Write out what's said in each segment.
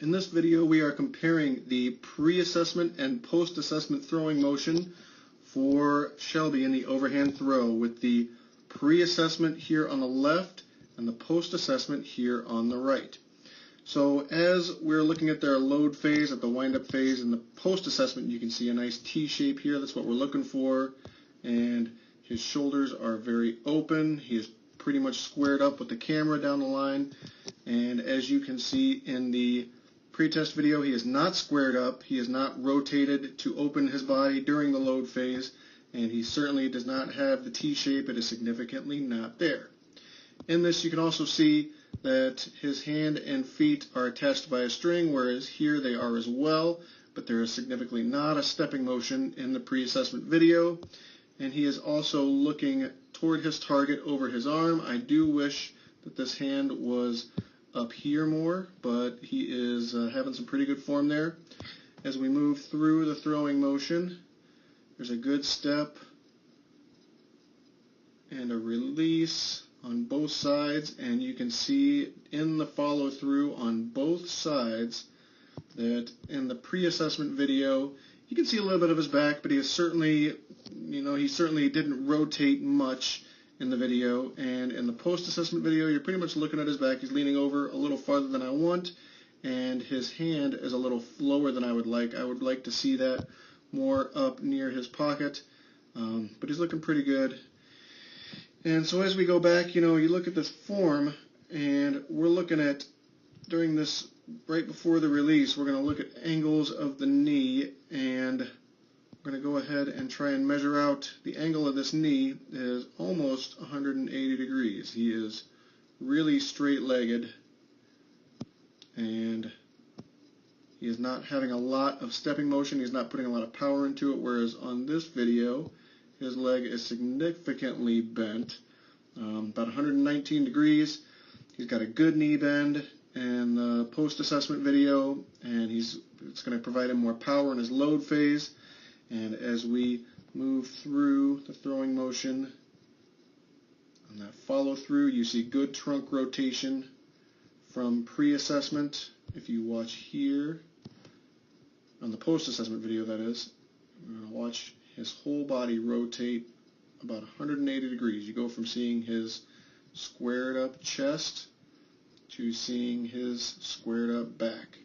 In this video we are comparing the pre-assessment and post-assessment throwing motion for Shelby in the overhand throw, with the pre-assessment here on the left and the post-assessment here on the right. So as we're looking at their load phase, at the wind-up phase, and the post-assessment, you can see a nice T shape here. That's what we're looking for. And his shoulders are very open. He is pretty much squared up with the camera down the line. And as you can see in the pre-test video, he is not squared up. He is not rotated to open his body during the load phase. And he certainly does not have the T shape. It is significantly not there. In this, you can also see that his hand and feet are attached by a string, whereas here they are as well, but there is significantly not a stepping motion in the pre-assessment video. And he is also looking toward his target over his arm. I do wish that this hand was up here more, but he is having some pretty good form there. As we move through the throwing motion, there's a good step and a release on both sides, and you can see in the follow-through on both sides that in the pre-assessment video you can see a little bit of his back, but he is certainly, he certainly didn't rotate much in the video. And in the post-assessment video, you're pretty much looking at his back. He's leaning over a little farther than I want, and his hand is a little lower than I would like. I would like to see that more up near his pocket, but he's looking pretty good. And so as we go back, you look at this form, and we're looking at, during this, right before the release, we're going to look at angles of the knee, and we're going to go ahead and try and measure out the angle of this knee is almost 180 degrees. He is really straight-legged, and he is not having a lot of stepping motion. He's not putting a lot of power into it, whereas on this video, his leg is significantly bent, about 119 degrees. He's got a good knee bend in the post-assessment video, and it's going to provide him more power in his load phase. And as we move through the throwing motion, on that follow-through, you see good trunk rotation from pre-assessment. If you watch here, on the post-assessment video that is, we're going to watch his whole body rotate about 180 degrees. You go from seeing his squared up chest to seeing his squared up back.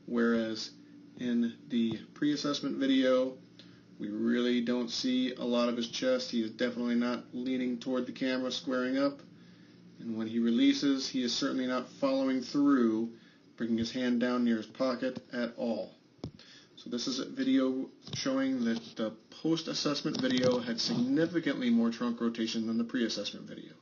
Whereas in the pre-assessment video, we really don't see a lot of his chest. He is definitely not leaning toward the camera, squaring up. And when he releases, he is certainly not following through, bringing his hand down near his pocket at all. So this is a video showing that the post-assessment video had significantly more trunk rotation than the pre-assessment video.